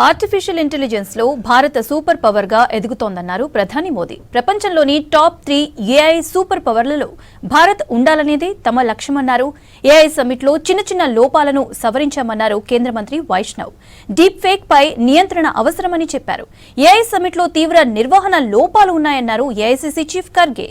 Artificial intelligence లో భారత super power గా ఎదుగుతోందన్నారు ప్రధాని మోదీ. ప్రపంచంలోని టాప్ 3 ఏఐ సూపర్ పవర్లలో భారత్ ఉండాలనేది తమ లక్ష్యమన్నారు. ఏఐ సమిట్ లో చిన్న లోపాలను సవరించామన్నారు కేంద్ర మంత్రి వైష్ణవ్. డీప్ ఫేక్ పై నియంత్రణ అవసరమని చెప్పారు. ఏఐ సమిట్ లో తీవ్ర నిర్వహణ లోపాలు ఉన్నాయన్నారు ఏఐసీసీ చీఫ్ ఖర్గే.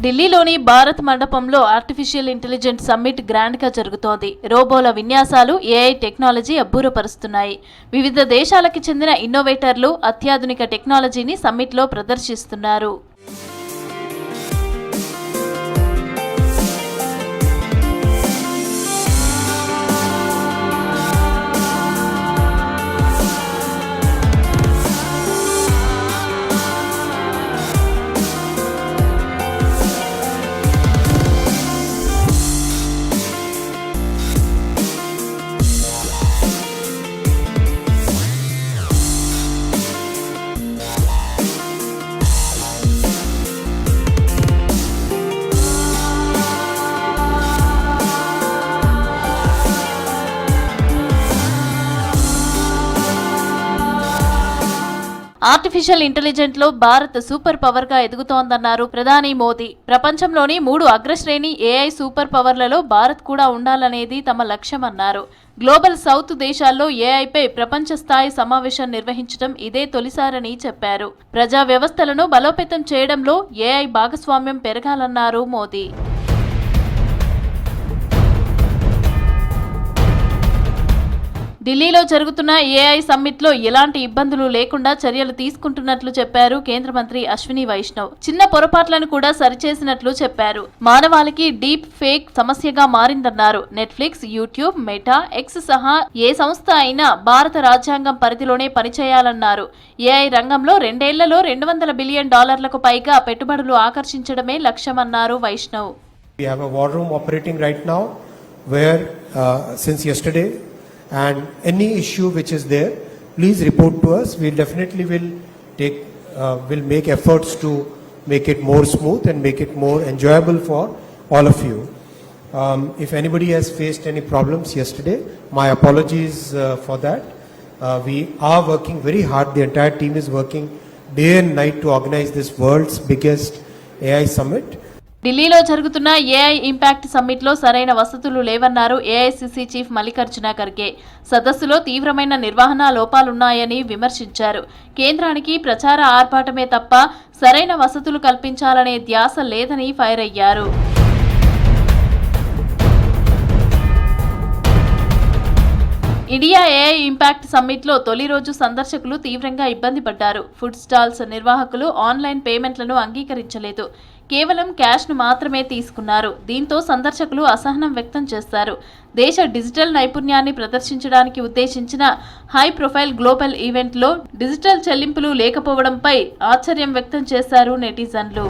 ఢిల్లీలోని భారత్ మండపంలో ఆర్టిఫిషియల్ ఇంటెలిజెన్స్ సమ్మిట్ గ్రాండ్ గా జరుగుతోంది. రోబోల విన్యాసాలు, ఏఐ టెక్నాలజీ అబ్బూరపరుస్తున్నాయి. వివిధ దేశాలకు చెందిన ఇన్నోవేటర్లు అత్యాధునిక టెక్నాలజీని సమ్మిట్లో ప్రదర్శిస్తున్నారు. ఆర్టిఫిషియల్ ఇంటెలిజెన్స్ లో భారత్ సూపర్ పవర్ గా ఎదుగుతోందన్నారు ప్రధాని మోదీ. ప్రపంచంలోని 3 అగ్రశ్రేణి ఏఐ సూపర్ పవర్లలో భారత్ కూడా ఉండాలనేది తమ లక్ష్యమన్నారు. గ్లోబల్ సౌత్ దేశాల్లో ఏఐపై ప్రపంచ స్థాయి సమావేశం నిర్వహించడం ఇదే తొలిసారని చెప్పారు. ప్రజా వ్యవస్థలను బలోపేతం చేయడంలో ఏఐ భాగస్వామ్యం పెరగాలన్నారు మోదీ. ఢిల్లీలో జరుగుతున్న ఏఐ సమ్మిట్లో ఎలాంటి ఇబ్బందులు లేకుండా చర్యలు తీసుకుంటున్నట్లు చెప్పారు కేంద్ర మంత్రి అశ్విని వైష్ణవ్. చిన్న పొరపాట్లను కూడా సరిచేసినట్లు చెప్పారు. మానవాళికి డీప్ ఫేక్ సమస్యగా మారిందన్నారు. నెట్ఫ్లిక్స్, యూట్యూబ్, మెటా, ఎక్స్ సహా ఏ సంస్థ అయినా భారత రాజ్యాంగం పరిధిలోనే పనిచేయాలన్నారు. ఏఐ రంగంలో 2 ఏళ్లలో $200 బిలియన్ పైగా పెట్టుబడులు ఆకర్షించడమే లక్ష్యమన్నారు Vaishnav. We have a war room operating right now where since yesterday and any issue which is there, please report to us. We definitely will make efforts to make it more smooth and make it more enjoyable for all of you. If anybody has faced any problems yesterday, my apologies for that. We are working very hard. The entire team is working day and night to organize this world's biggest AI summit. ఢిల్లీలో జరుగుతున్న AI impact summit లో సరైన వసతులు లేవన్నారు AICC chief Mallikarjuna Kharge. సదస్సులో తీవ్రమైన నిర్వహణ లోపాలున్నాయని విమర్శించారు. కేంద్రానికి ప్రచార ఆర్భాటమే తప్ప సరైన వసతులు కల్పించాలనే ధ్యాస లేదని ఫైర్ అయ్యారు. ఇండియా ఏఐ ఇంపాక్ట్ సమ్మిట్ లో తొలి రోజు సందర్శకులు తీవ్రంగా ఇబ్బంది పడ్డారు. ఫుడ్ స్టాల్స్ నిర్వాహకులు ఆన్లైన్ పేమెంట్లను అంగీకరించలేదు. కేవలం క్యాష్ ను మాత్రమే తీసుకున్నారు. దీంతో సందర్శకులు అసహనం వ్యక్తం చేశారు. దేశ డిజిటల్ నైపుణ్యాన్ని ప్రదర్శించడానికి ఉద్దేశించిన హై ప్రొఫైల్ గ్లోబల్ ఈవెంట్ లో డిజిటల్ చెల్లింపులు లేకపోవడంపై ఆశ్చర్యం వ్యక్తం చేశారు నెటిజన్లు.